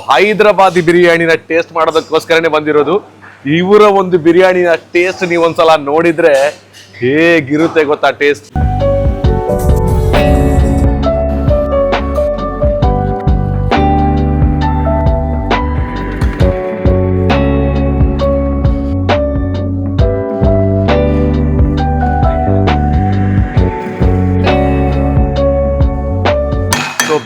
Hyderabadi ಬಿರಿಯಾನಿನ taste ಮಾಡೋದಕ್ಕೋಸ್ಕರನೇ ಬಂದಿರೋದು. ಇವರ ಒಂದು ಬಿರಿಯಾನಿನ ಟೇಸ್ಟ್ ನೀವೊಂದ್ಸಲ ನೋಡಿದ್ರೆ ಹೇಗಿರುತ್ತೆ ಗೊತ್ತಾ ಟೇಸ್ಟ್.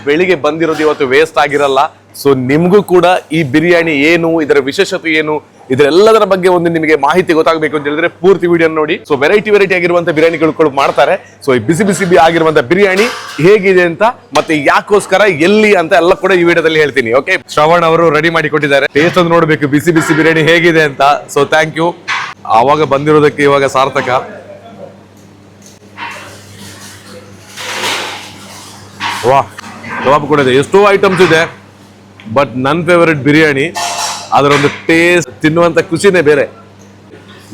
ಬೆಳಿಗ್ಗೆ ಬಂದಿರೋದು ಇವತ್ತು ವೇಸ್ಟ್ ಆಗಿರಲ್ಲ. ಸೊ ನಿಮ್ಗೂ ಕೂಡ ಈ ಬಿರಿಯಾನಿ ಏನು, ಇದರ ವಿಶೇಷತೆ ಏನು, ಇದರೆಲ್ಲದರ ಬಗ್ಗೆ ಒಂದು ನಿಮಗೆ ಮಾಹಿತಿ ಗೊತ್ತಾಗಬೇಕು ಅಂತ ಹೇಳಿದ್ರೆ ಪೂರ್ತಿ ವಿಡಿಯೋ ನೋಡಿ. ಸೊ ವೆರೈಟಿ ಆಗಿರುವಂತ ಬಿರಿಯಾನಿಗಳು ಮಾಡ್ತಾರೆ. ಸೊ ಈ ಬಿಸಿ ಬಿಸಿ ಆಗಿರುವಂತ ಬಿರಿಯಾನಿ ಹೇಗಿದೆ ಅಂತ ಮತ್ತೆ ಯಾಕೋಸ್ಕರ ಎಲ್ಲಿ ಅಂತ ಎಲ್ಲ ಕೂಡ ಈ ವಿಡಿಯೋದಲ್ಲಿ ಹೇಳ್ತೀನಿ. ಓಕೆ, ಶ್ರವಣ್ ಅವರು ರೆಡಿ ಮಾಡಿ ಕೊಟ್ಟಿದ್ದಾರೆ. ಟೇಸ್ಟ್ ಒಂದು ನೋಡ್ಬೇಕು ಬಿಸಿ ಬಿಸಿ ಬಿರಿಯಾನಿ ಹೇಗಿದೆ ಅಂತ. So thank you. ಆವಾಗ ಬಂದಿರೋದಕ್ಕೆ ಇವಾಗ ಸಾರ್ಥಕ. ವಾ, ಕಬಾಬ್ ಕೂಡ ಇದೆ, ಎಷ್ಟೋ ಐಟಮ್ಸ್ ಇದೆ. ಬಟ್ ನನ್ನ ಫೇವರೆಟ್ ಬಿರಿಯಾನಿ, ಅದರೊಂದು ಟೇಸ್ಟ್, ತಿನ್ನುವಂತ ಖುಷಿನೇ ಬೇರೆ.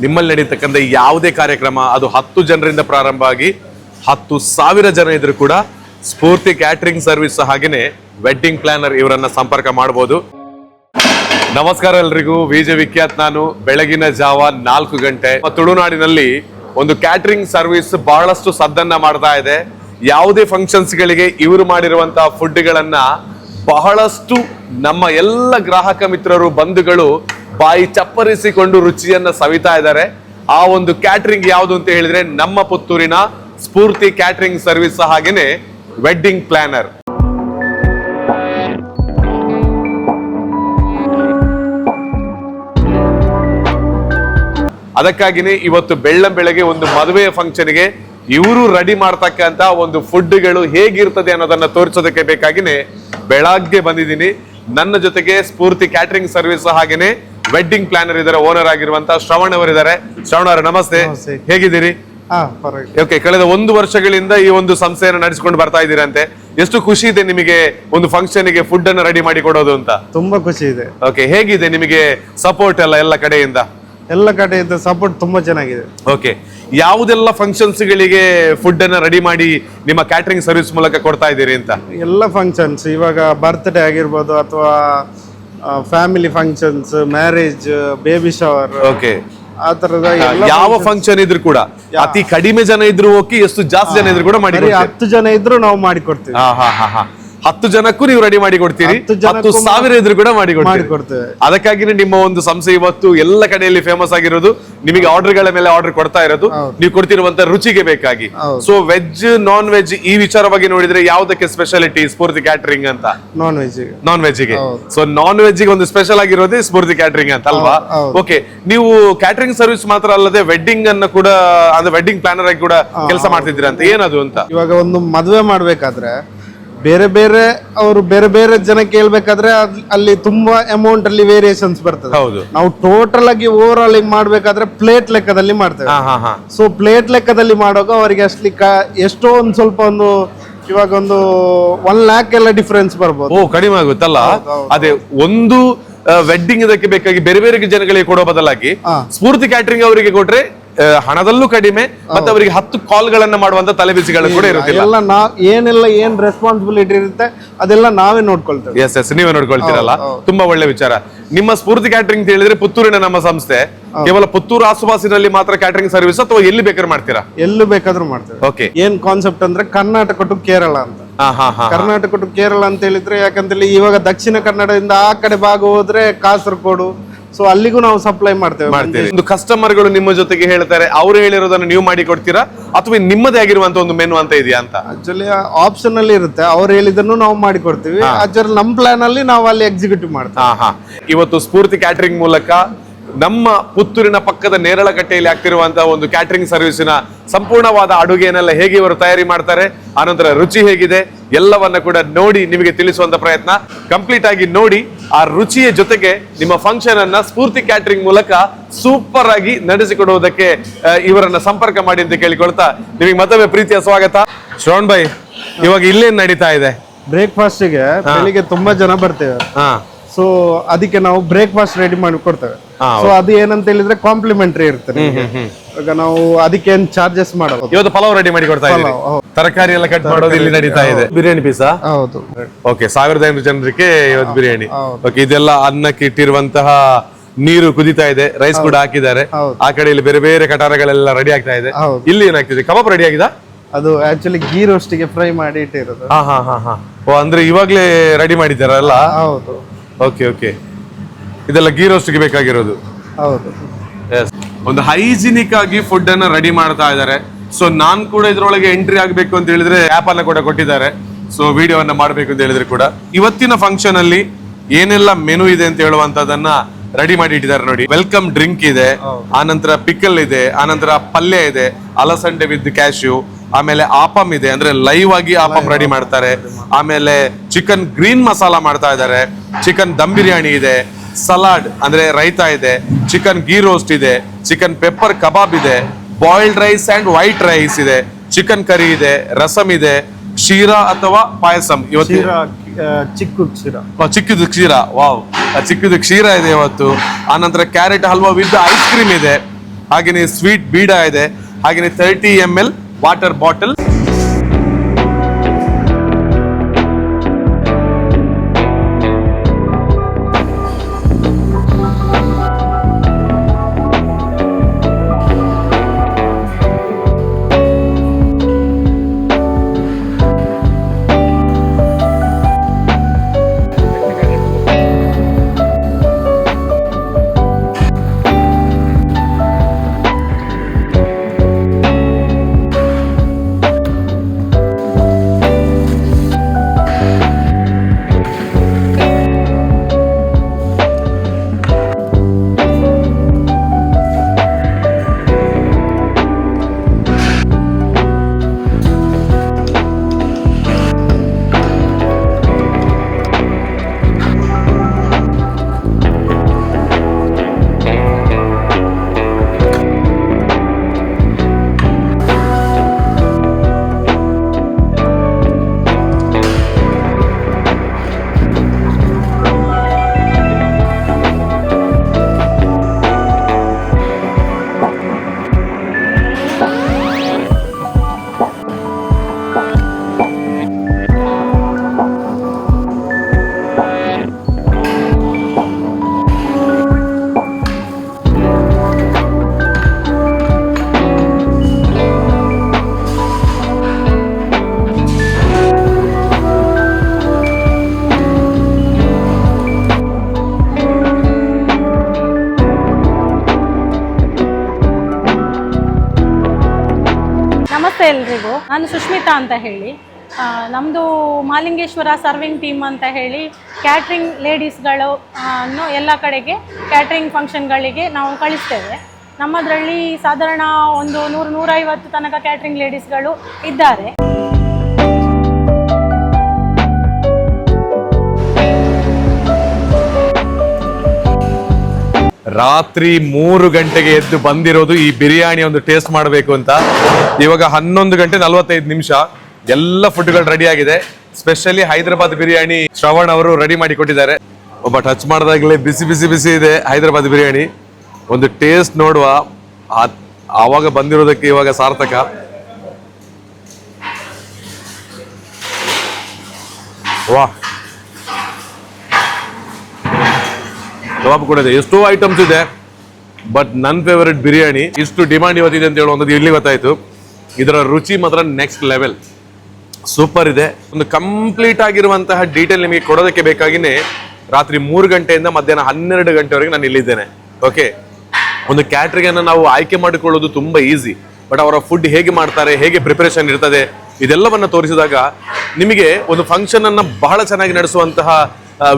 ನಿಮ್ಮಲ್ಲಿ ನಡೀತಕ್ಕಂಥ ಯಾವುದೇ ಕಾರ್ಯಕ್ರಮ ಅದು 10 ಜನರಿಂದ ಪ್ರಾರಂಭ ಆಗಿ 10,000 ಜನ ಇದ್ರು ಕೂಡ ಸ್ಫೂರ್ತಿ ಕ್ಯಾಟರಿಂಗ್ ಸರ್ವಿಸ್ ಹಾಗೇನೆ ವೆಡ್ಡಿಂಗ್ ಪ್ಲಾನರ್ ಇವರನ್ನ ಸಂಪರ್ಕ ಮಾಡಬಹುದು. ನಮಸ್ಕಾರ ಎಲ್ರಿಗೂ, ವಿಜಯ್ ವಿಖ್ಯಾತ್. ನಾನು ಬೆಳಗಿನ ಜಾವ 4 ಗಂಟೆ ತುಳುನಾಡಿನಲ್ಲಿ ಒಂದು ಕ್ಯಾಟರಿಂಗ್ ಸರ್ವಿಸ್ ಬಹಳಷ್ಟು ಸದ್ದನ್ನ ಮಾಡ್ತಾ ಇದೆ. ಯಾವುದೇ ಫಂಕ್ಷನ್ಸ್ ಗಳಿಗೆ ಇವರು ಮಾಡಿರುವಂತಹ ಫುಡ್ ಗಳನ್ನ ಬಹಳಷ್ಟು ನಮ್ಮ ಎಲ್ಲ ಗ್ರಾಹಕ ಮಿತ್ರರು ಬಂಧುಗಳು ಬಾಯಿ ಚಪ್ಪರಿಸಿಕೊಂಡು ರುಚಿಯನ್ನ ಸವಿತಾ ಇದ್ದಾರೆ. ಆ ಒಂದು ಕ್ಯಾಟರಿಂಗ್ ಯಾವುದು ಅಂತ ಹೇಳಿದ್ರೆ ನಮ್ಮ ಪುತ್ತೂರಿನ ಸ್ಫೂರ್ತಿ ಕ್ಯಾಟರಿಂಗ್ ಸರ್ವಿಸ್ ಹಾಗೇನೆ ವೆಡ್ಡಿಂಗ್ ಪ್ಲಾನರ್. ಅದಕ್ಕಾಗಿನೇ ಇವತ್ತು ಬೆಳಗ್ಗೆ ಒಂದು ಮದುವೆಯ ಫಂಕ್ಷನ್ಗೆ ಇವರು ರೆಡಿ ಮಾಡ್ತಕ್ಕಂತ ಒಂದು ಫುಡ್ಗಳು ಹೇಗಿರ್ತದೆ ಅನ್ನೋದನ್ನ ತೋರಿಸೋದಕ್ಕೆ ಬೇಕಾಗಿನೇ ಬೆಳಗ್ಗೆ ಬಂದಿದ್ದೀನಿ. ನನ್ನ ಜೊತೆಗೆ ಸ್ಫೂರ್ತಿ ಕ್ಯಾಟರಿಂಗ್ ಸರ್ವಿಸ್ ಹಾಗೇನೆ ವೆಡ್ಡಿಂಗ್ ಪ್ಲಾನರ್ ಇದರ ಓನರ್ ಆಗಿರುವಂತ ಶ್ರವಣ್ ಅವರಿದ್ದಾರೆ. ಶ್ರವಣ್ ಅವರ ನಮಸ್ತೆ, ಹೇಗಿದ್ದೀರಿ? ಓಕೆ, ಕಳೆದ 1 ವರ್ಷಗಳಿಂದ ಈ ಒಂದು ಸಂಸ್ಥೆಯನ್ನು ನಡೆಸಿಕೊಂಡು ಬರ್ತಾ ಇದ್ದೀರಂತೆ. ಎಷ್ಟು ಖುಷಿ ಇದೆ ನಿಮಗೆ ಒಂದು ಫಂಕ್ಷನ್ ಗೆ ಫುಡ್ ಅನ್ನು ರೆಡಿ ಮಾಡಿ ಕೊಡೋದು ಅಂತ? ತುಂಬಾ ಖುಷಿ ಇದೆ. ಓಕೆ, ಹೇಗಿದೆ ನಿಮಗೆ ಸಪೋರ್ಟ್ ಎಲ್ಲ ಕಡೆಯಿಂದ? ಎಲ್ಲ ಕಡೆಯಿಂದ ಸಪೋರ್ಟ್ ತುಂಬಾ ಚೆನ್ನಾಗಿದೆ. ಓಕೆ, ಯಾವುದೆಲ್ಲ ಫಂಕ್ಷನ್ಸ್ ಗಳಿಗೆ ಫುಡ್ ಅನ್ನ ರೆಡಿ ಮಾಡಿ ನಿಮ್ಮ ಕ್ಯಾಟರಿಂಗ್ ಸರ್ವಿಸ್ ಮೂಲಕ ಕೊಡ್ತಾ ಇದ್ದೀರಿ ಅಂತ? ಎಲ್ಲ ಫಂಕ್ಷನ್ಸ್, ಇವಾಗ ಬರ್ತ್ಡೇ ಆಗಿರ್ಬೋದು ಅಥವಾ family functions, marriage, baby shower, okay, ಆ ತರದ ಯಾವ ಫಂಕ್ಷನ್ ಇದ್ರು ಕೂಡ ಅತಿ ಕಡಿಮೆ ಜನ ಇದ್ರು ಓಕೆ, ಎಷ್ಟು ಜಾಸ್ತಿ ಜನ ಇದ್ರು ಕೂಡ ಮಾಡಿ 10 ಜನ ಇದ್ರು ನಾವು ಮಾಡಿಕೊಡ್ತೀವಿ. 10 ಜನಕ್ಕೂ ನೀವು ರೆಡಿ ಮಾಡಿ ಕೊಡ್ತೀರಿ, 10,000 ಇದ್ರು ಕೂಡ ಮಾಡಿ ಕೊಡ್ತೇವೆ. ಅದಕ್ಕಾಗಿನೇ ನಿಮ್ಮ ಒಂದು ಸಂಸ್ಥೆ ಇವತ್ತು ಎಲ್ಲ ಕಡೆಯಲ್ಲಿ ಫೇಮಸ್ ಆಗಿರೋದು. ನಿಮಗೆ ಆರ್ಡರ್ಗಳ ಮೇಲೆ ಆರ್ಡರ್ ಕೊಡ್ತಾ ಇರೋದು ನೀವು ಕೊಡ್ತಿರುವಂತ ರುಚಿಗೆ ಬೇಕಾಗಿ. ಸೊ ವೆಜ್ ನಾನ್ ವೆಜ್ ಈ ವಿಚಾರವಾಗಿ ನೋಡಿದ್ರೆ ಯಾವ್ದಕ್ಕೆ ಸ್ಪೆಷಾಲಿಟಿ ಸ್ಫೂರ್ತಿ ಕ್ಯಾಟರಿಂಗ್ ಅಂತ? ನಾನ್ ವೆಜ್ ಗೆ. ಸೊ ನಾನ್ ವೆಜ್ ಗೆ ಒಂದು ಸ್ಪೆಷಲ್ ಆಗಿರೋದೇ ಸ್ಫೂರ್ತಿ ಕ್ಯಾಟರಿಂಗ್ ಅಂತ ಅಲ್ವಾ? ಓಕೆ, ನೀವು ಕ್ಯಾಟರಿಂಗ್ ಸರ್ವಿಸ್ ಮಾತ್ರ ಅಲ್ಲದೆ ವೆಡ್ಡಿಂಗ್ ಅನ್ನ ಕೂಡ, ಅಂದ್ರೆ ವೆಡ್ಡಿಂಗ್ ಪ್ಲಾನರ್ ಆಗಿ ಕೂಡ ಕೆಲಸ ಮಾಡ್ತಿದ್ದೀರಾ ಅಂತ. ಏನದು ಅಂತ? ಇವಾಗ ಒಂದು ಮದುವೆ ಮಾಡ್ಬೇಕಾದ್ರೆ ಬೇರೆ ಬೇರೆ ಜನ ಕೇಳ್ಬೇಕಾದ್ರೆ ಅಲ್ಲಿ ತುಂಬಾ ಅಮೌಂಟ್ ಅಲ್ಲಿ ವೇರಿಯೇಷನ್ಸ್ ಬರ್ತದೆ. ಹೌದು, ನಾವು ಟೋಟಲ್ ಆಗಿ ಓವರ್ ಆಲ್ ಮಾಡ್ಬೇಕಾದ್ರೆ ಪ್ಲೇಟ್ ಲೆಕ್ಕದಲ್ಲಿ ಮಾಡ್ತೇವೆ. ಸೊ ಪ್ಲೇಟ್ ಲೆಕ್ಕದಲ್ಲಿ ಮಾಡುವಾಗ ಅವರಿಗೆ ಅಷ್ಟಲಿ ಎಷ್ಟೋ ಒಂದು ಸ್ವಲ್ಪ ಒಂದು ಇವಾಗ ಒಂದು 1 lakh ಎಲ್ಲ ಡಿಫರೆನ್ಸ್ ಬರ್ಬೋದು. ಓ, ಕಡಿಮೆ ಆಗುತ್ತಲ್ಲ. ಅದೇ ಒಂದು ವೆಡ್ಡಿಂಗ್ ಇದಕ್ಕೆ ಬೇಕಾಗಿ ಬೇರೆ ಜನಗಳಿಗೆ ಕೊಡೋ ಬದಲಾಗಿ ಸ್ಫೂರ್ತಿ ಕ್ಯಾಟರಿಂಗ್ ಅವರಿಗೆ ಕೊಟ್ರೆ ಹಣದಲ್ಲೂ ಕಡಿಮೆ ಮತ್ತೆ ಅವರಿಗೆ 10 ಕಾಲ್ಗಳನ್ನ ಮಾಡುವಂತ ತಲೆಬಿಸಿಗಳು ಕೂಡ ಇರುತ್ತಿಲ್ಲ. ಏನ್ ರೆಸ್ಪಾನ್ಸಿಬಿಲಿಟಿ ಇರುತ್ತೆ ಅದೆಲ್ಲ ನಾವೇ ನೋಡ್ಕೊಳ್ತೇವೆ. ಎಸ್, ನೀವೇ ನೋಡ್ಕೊಳ್ತೀರಲ್ಲ, ತುಂಬಾ ಒಳ್ಳೆ ವಿಚಾರ. ನಿಮ್ಮ ಸ್ಫೂರ್ತಿ ಕ್ಯಾಟರಿಂಗ್ ಅಂತ ಹೇಳಿದ್ರೆ ಪುತ್ತೂರಿನ ನಮ್ಮ ಸಂಸ್ಥೆ ಕೇವಲ ಪುತ್ತೂರು ಆಸುಪಾಸಿನಲ್ಲಿ ಮಾತ್ರ ಕ್ಯಾಟರಿಂಗ್ ಸರ್ವಿಸ್ ಅಥವಾ ಎಲ್ಲಿ ಬೇಕಾದ್ರೂ ಮಾಡ್ತೀರಾ? ಎಲ್ಲಿ ಬೇಕಾದ್ರೂ ಮಾಡ್ತೇವೆ. ಓಕೆ, ಏನ್ ಕಾನ್ಸೆಪ್ಟ್ ಅಂದ್ರೆ ಕರ್ನಾಟಕ ಟು ಕೇರಳ ಅಂತ. ಕರ್ನಾಟಕ ಟು ಕೇರಳ ಅಂತ ಹೇಳಿದ್ರೆ ಯಾಕಂತೇಳಿ ಇವಾಗ ದಕ್ಷಿಣ ಕನ್ನಡದಿಂದ ಆ ಕಡೆ ಭಾಗ ಹೋದ್ರೆ ಕಾಸರಗೋಡು, ಸೊ ಅಲ್ಲಿಗೂ ನಾವು ಸಪ್ಲೈ ಮಾಡ್ತೇವೆ. ಒಂದು ಕಸ್ಟಮರ್ಗಳು ನಿಮ್ಮ ಜೊತೆಗೆ ಹೇಳ್ತಾರೆ, ಅವ್ರು ಹೇಳಿರೋದನ್ನ ನೀವು ಮಾಡಿ ಕೊಡ್ತೀರಾ ಅಥವಾ ನಿಮ್ಮದೇ ಆಗಿರುವಂತ ಒಂದು ಮೆನು ಅಂತ ಇದೆಯಾ ಅಂತ? ಆಕ್ಚುಲಿ ಆಪ್ಷನ್ ಅಲ್ಲಿ ಇರುತ್ತೆ, ಅವ್ರು ಹೇಳಿದನ್ನು ನಾವು ಮಾಡಿ ಕೊಡ್ತೀವಿ. ಆಕ್ಚುಲಿ ನಮ್ ಪ್ಲಾನ್ ಅಲ್ಲಿ ನಾವು ಅಲ್ಲಿ ಎಕ್ಸಿಕ್ಯೂಟಿವ್ ಮಾಡ್ತೇವೆ. ಇವತ್ತು ಸ್ಫೂರ್ತಿ ಕ್ಯಾಟರಿಂಗ್ ಮೂಲಕ ನಮ್ಮ ಪುತ್ತೂರಿನ ಪಕ್ಕದ ನೇರಳಕಟ್ಟೆಯಲ್ಲಿ ಆಗ್ತಿರುವಂತಹ ಒಂದು ಕ್ಯಾಟರಿಂಗ್ ಸರ್ವಿಸಿನ ಸಂಪೂರ್ಣವಾದ ಅಡುಗೆಯನ್ನೆಲ್ಲ ಹೇಗೆ ಇವರು ತಯಾರಿ ಮಾಡ್ತಾರೆ, ಆನಂತರ ರುಚಿ ಹೇಗಿದೆ ಎಲ್ಲವನ್ನ ಕೂಡ ನೋಡಿ ನಿಮಗೆ ತಿಳಿಸುವಂತ ಪ್ರಯತ್ನ. ಕಂಪ್ಲೀಟ್ ಆಗಿ ನೋಡಿ, ಆ ರುಚಿಯ ಜೊತೆಗೆ ನಿಮ್ಮ ಫಂಕ್ಷನ್ ಅನ್ನ ಸ್ಫೂರ್ತಿ ಕ್ಯಾಟರಿಂಗ್ ಮೂಲಕ ಸೂಪರ್ ಆಗಿ ನಡೆಸಿಕೊಡುವುದಕ್ಕೆ ಇವರನ್ನ ಸಂಪರ್ಕ ಮಾಡಿ ಅಂತ ಕೇಳಿಕೊಳ್ತಾ ನಿಮಗೆ ಮತ್ತೊಮ್ಮೆ ಪ್ರೀತಿಯ ಸ್ವಾಗತ. ಶ್ರವಣ್ ಭಾಯ್, ಇವಾಗ ಇಲ್ಲೇನ್ ನಡೀತಾ ಇದೆ? ಬ್ರೇಕ್ಫಾಸ್ಟ್ ಗೆ ಬೆಳಿಗ್ಗೆ ತುಂಬಾ ಜನ ಬರ್ತೇವೆ. ಸೊ ಅದಕ್ಕೆ ನಾವು ಬ್ರೇಕ್ಫಾಸ್ಟ್ ರೆಡಿ ಮಾಡಿ ಕೊಡ್ತೇವೆ. ಸೊ ಅದು ಏನಂತ ಹೇಳಿದ್ರೆ ಕಾಂಪ್ಲಿಮೆಂಟರಿ ಇರುತ್ತೆ ನಿಮ್ಗೆ. ಈಗ ನಾವು ಅದಕ್ಕೆ ಏನ್ ಚಾರ್ಜಸ್ ಮಾಡೋದು. ಇವತ್ತು ಪಲಾವ್ ರೆಡಿ ಮಾಡಿ ಕೊಡ್ತಾ ಇದ್ದೀವಿ. ತರಕಾರಿ ಎಲ್ಲ ಕಟ್ ಮಾಡೋದು ಇಲ್ಲಿ ನಡೀತಾ ಇದೆ. ಬಿರಿಯಾನಿ ಪೀಸಾ? ಹೌದು. ಓಕೆ, 1500 ಜನರಿಗೆ ಇವತ್ತು ಬಿರಿಯಾನಿ. ಓಕೆ, ಇದೆಲ್ಲ ಅನ್ನಕ್ಕೆ ಇಟ್ಟಿರುವಂತಹ ನೀರು ಕುದಿತಾ ಇದೆ, ರೈಸ್ ಕೂಡ ಹಾಕಿದ್ದಾರೆ. ಆ ಕಡೆ ಇಲ್ಲಿ ಬೇರೆ ಬೇರೆ ಕಟಾರಗಳೆಲ್ಲ ರೆಡಿ ಆಗ್ತಾ ಇದೆ. ಇಲ್ಲಿ ಏನಾಗ್ತಿದೆ, ಕಬಾಬ್ ರೆಡಿ ಆಗಿದೆ. ಅದು ಆಕ್ಚುಲಿ ಗೀ ರೋಸ್ಟಿಗೆ ಫ್ರೈ ಮಾಡಿ ಇಟ್ಟಿರೋದು. ಓ, ಅಂದ್ರೆ ಇವಾಗ್ಲೇ ರೆಡಿ ಮಾಡಿದ್ದಾರಲ್ಲ? ಹೌದು. ಓಕೆ ಓಕೆ, ಇದೆಲ್ಲ ಗೀ ರೋಸ್ಟ್ಗೆ ಬೇಕಾಗಿರೋದು. ಹೌದು. ಒಂದು ಹೈಜಿನಿಕ್ ಆಗಿ ಫುಡ್ ಅನ್ನ ರೆಡಿ ಮಾಡ್ತಾ ಇದ್ದಾರೆ. ಸೊ ನಾನ್ ಕೂಡ ಇದ್ರೊಳಗೆ ಎಂಟ್ರಿ ಆಗ್ಬೇಕು ಅಂತ ಹೇಳಿದ್ರೆ ಆಪ್ ಅನ್ನ ಕೂಡ ಕೊಟ್ಟಿದ್ದಾರೆ. ಸೊ ವಿಡಿಯೋವನ್ನ ಮಾಡ್ಬೇಕು ಅಂತ ಹೇಳಿದ್ರೆ ಕೂಡ ಇವತ್ತಿನ ಫಂಕ್ಷನ್ ಅಲ್ಲಿ ಏನೆಲ್ಲ ಮೆನು ಇದೆ ಅಂತ ಹೇಳುವಂತದನ್ನ ರೆಡಿ ಮಾಡಿ ಇಟ್ಟಿದ್ದಾರೆ ನೋಡಿ. ವೆಲ್ಕಮ್ ಡ್ರಿಂಕ್ ಇದೆ, ಆನಂತರ ಪಿಕಲ್ ಇದೆ, ಆನಂತರ ಪಲ್ಯ ಇದೆ, ಅಲಸಂಡೆ ವಿತ್ ಕ್ಯಾಶ್ಯೂ, ಆಮೇಲೆ ಆಪಮ್ ಇದೆ, ಅಂದ್ರೆ ಲೈವ್ ಆಗಿ ಆಪಮ್ ರೆಡಿ ಮಾಡ್ತಾರೆ. ಆಮೇಲೆ ಚಿಕನ್ ಗ್ರೀನ್ ಮಸಾಲಾ ಮಾಡ್ತಾ ಇದ್ದಾರೆ, ಚಿಕನ್ ದಮ್ ಬಿರಿಯಾನಿ ಇದೆ, ಸಲಾಡ್ ಅಂದ್ರೆ ರೈತಾ ಇದೆ, ಚಿಕನ್ ಗೀ ರೋಸ್ಟ್ ಇದೆ, ಚಿಕನ್ ಪೆಪ್ಪರ್ ಕಬಾಬ್ ಇದೆ, boiled rice and white rice ಇದೆ, ಚಿಕನ್ ಕರಿ ಇದೆ, ರಸಮ್ ಇದೆ, ಕ್ಷೀರಾ ಅಥವಾ ಪಾಯಸಂ. ಇವತ್ತು ಚಿಕ್ಕದು ಕ್ಷೀರ, ವಾವ್, ಚಿಕ್ಕದು ಕ್ಷೀರ ಇದೆ ಇವತ್ತು. ಆನಂತರ carrot halwa with ice cream ಇದೆ, ಹಾಗೇನೆ ಸ್ವೀಟ್ ಬೀಡ ಇದೆ, ಹಾಗೇನೆ 30 ml ವಾಟರ್ ಬಾಟಲ್. ನಮಸ್ತೆ ಎಲ್ರಿಗೂ, ನಾನು ಸುಷ್ಮಿತಾ ಅಂತ ಹೇಳಿ. ನಮ್ಮದು ಮಾಲಿಂಗೇಶ್ವರ ಸರ್ವಿಂಗ್ ಟೀಮ್ ಅಂತ ಹೇಳಿ ಕ್ಯಾಟ್ರಿಂಗ್ ಲೇಡೀಸ್ಗಳು ಅನ್ನು ಎಲ್ಲ ಕಡೆಗೆ ಕ್ಯಾಟ್ರಿಂಗ್ ಫಂಕ್ಷನ್ಗಳಿಗೆ ನಾವು ಕಳಿಸ್ತೇವೆ. ನಮ್ಮದರಲ್ಲಿ ಸಾಧಾರಣ ಒಂದು 100-150 ತನಕ ಕ್ಯಾಟ್ರಿಂಗ್ ಲೇಡೀಸ್ಗಳು ಇದ್ದಾರೆ. ರಾತ್ರಿ 3 ಗಂಟೆಗೆ ಎದ್ದು ಬಂದಿರೋದು ಈ ಬಿರಿಯಾನಿ ಒಂದು ಟೇಸ್ಟ್ ಮಾಡಬೇಕು ಅಂತ. ಇವಾಗ 11 ಗಂಟೆ 45 ನಿಮಿಷ. ಎಲ್ಲ ಫುಡ್ಗಳು ರೆಡಿ ಆಗಿದೆ. ಸ್ಪೆಷಲಿ ಹೈದರಾಬಾದ್ ಬಿರಿಯಾನಿ ಶ್ರವಣ್ ಅವರು ರೆಡಿ ಮಾಡಿ ಕೊಟ್ಟಿದ್ದಾರೆ. ಒಬ್ಬ ಟಚ್ ಮಾಡಿದಾಗಲೇ ಬಿಸಿ ಬಿಸಿ ಬಿಸಿ ಇದೆ ಹೈದರಾಬಾದ್ ಬಿರಿಯಾನಿ. ಒಂದು ಟೇಸ್ಟ್ ನೋಡುವ, ಆವಾಗ ಬಂದಿರೋದಕ್ಕೆ ಇವಾಗ ಸಾರ್ಥಕ. ವಾ, ಕಬಾಬ್ ಕೂಡ ಇದೆ, ಎಷ್ಟೋ ಐಟಮ್ಸ್ ಇದೆ. ಬಟ್ ನನ್ನ ಫೇವರೆಟ್ ಬಿರಿಯಾನಿ, ಇಷ್ಟು ಡಿಮಾಂಡ್ ಇವತ್ತಿದೆ ಅಂತ ಹೇಳುವಂಥದ್ದು ಇಲ್ಲಿ ಗೊತ್ತಾಯ್ತು. ಇದರ ರುಚಿ ಮಾತ್ರ ನೆಕ್ಸ್ಟ್ ಲೆವೆಲ್, ಸೂಪರ್ ಇದೆ. ಒಂದು ಕಂಪ್ಲೀಟ್ ಆಗಿರುವಂತಹ ಡೀಟೇಲ್ ನಿಮಗೆ ಕೊಡೋದಕ್ಕೆ ಬೇಕಾಗಿನೇ ರಾತ್ರಿ 3 ಗಂಟೆಯಿಂದ ಮಧ್ಯಾಹ್ನ 12 ಗಂಟೆವರೆಗೆ ನಾನು ಇಲ್ಲಿದ್ದೇನೆ. ಓಕೆ, ಒಂದು ಕ್ಯಾಟ್ರಿಂಗ್ ಅನ್ನು ನಾವು ಆಯ್ಕೆ ಮಾಡಿಕೊಳ್ಳೋದು ತುಂಬಾ ಈಸಿ. ಬಟ್ ಅವರ ಫುಡ್ ಹೇಗೆ ಮಾಡ್ತಾರೆ, ಹೇಗೆ ಪ್ರಿಪರೇಷನ್ ಇರ್ತದೆ, ಇದೆಲ್ಲವನ್ನ ತೋರಿಸಿದಾಗ ನಿಮಗೆ ಒಂದು ಫಂಕ್ಷನ್ ಅನ್ನ ಬಹಳ ಚೆನ್ನಾಗಿ ನಡೆಸುವಂತಹ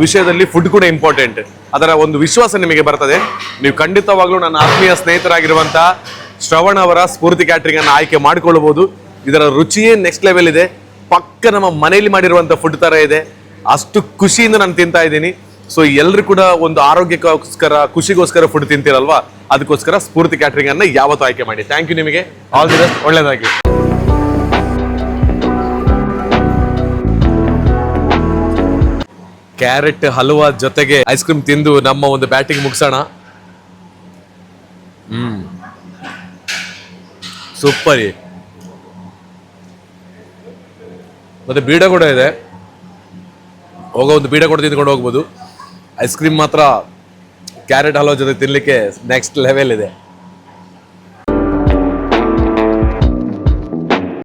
ವಿಷಯದಲ್ಲಿ ಫುಡ್ ಕೂಡ ಇಂಪಾರ್ಟೆಂಟ್. ಅದರ ಒಂದು ವಿಶ್ವಾಸ ನಿಮಗೆ ಬರ್ತದೆ. ನೀವು ಖಂಡಿತವಾಗ್ಲೂ ನನ್ನ ಆತ್ಮೀಯ ಸ್ನೇಹಿತರಾಗಿರುವಂತಹ ಶ್ರವಣ್ ಅವರ ಸ್ಫೂರ್ತಿ ಕ್ಯಾಟ್ರಿಂಗ್ ಅನ್ನು ಆಯ್ಕೆ ಮಾಡಿಕೊಳ್ಳಬಹುದು. ಇದರ ರುಚಿಯೇ ನೆಕ್ಸ್ಟ್ ಲೆವೆಲ್ ಇದೆ. ಪಕ್ಕ ನಮ್ಮ ಮನೆಯಲ್ಲಿ ಮಾಡಿರುವಂತ ಫುಡ್ ತರ ಇದೆ. ಅಷ್ಟು ಖುಷಿಯಿಂದ ನಾನು ತಿಂತಾ ಇದ್ದೀನಿ. ಸೊ ಎಲ್ಲರೂ ಕೂಡ ಒಂದು ಆರೋಗ್ಯಕ್ಕೋಸ್ಕರ, ಖುಷಿಗೋಸ್ಕರ ಫುಡ್ ತಿಂತೀರಲ್ವಾ, ಅದಕ್ಕೋಸ್ಕರ ಸ್ಫೂರ್ತಿ ಕ್ಯಾಟ್ರಿಂಗ್ ಅನ್ನ ಯಾವತ್ತೂ ಆಯ್ಕೆ ಮಾಡಿ. ಥ್ಯಾಂಕ್ ಯು ನಿಮಗೆ. ಆಲ್ ದಿ ಬೆಸ್ಟ್, ಒಳ್ಳೆಯದಾಗಿ. ಕ್ಯಾರೆಟ್ ಹಲ್ವಾ ಜೊತೆಗೆ ಐಸ್ ಕ್ರೀಮ್ ತಿಂದು ನಮ್ಮ ಒಂದು ಬ್ಯಾಟಿಂಗ್ ಮುಗಿಸೋಣ. ಸೂಪರ್. ಮತ್ತೆ ಬೀಡ ಕೂಡ ಇದೆ, ಹೋಗೋ ಒಂದು ಬೀಡ ಕೂಡ ತಿಂದ್ಕೊಂಡು ಹೋಗ್ಬೋದು. ಐಸ್ ಕ್ರೀಮ್ ಮಾತ್ರ ಕ್ಯಾರೆಟ್ ಹಲ್ವಾ ಜೊತೆ ತಿನ್ಲಿಕ್ಕೆ ನೆಕ್ಸ್ಟ್ ಲೆವೆಲ್ ಇದೆ.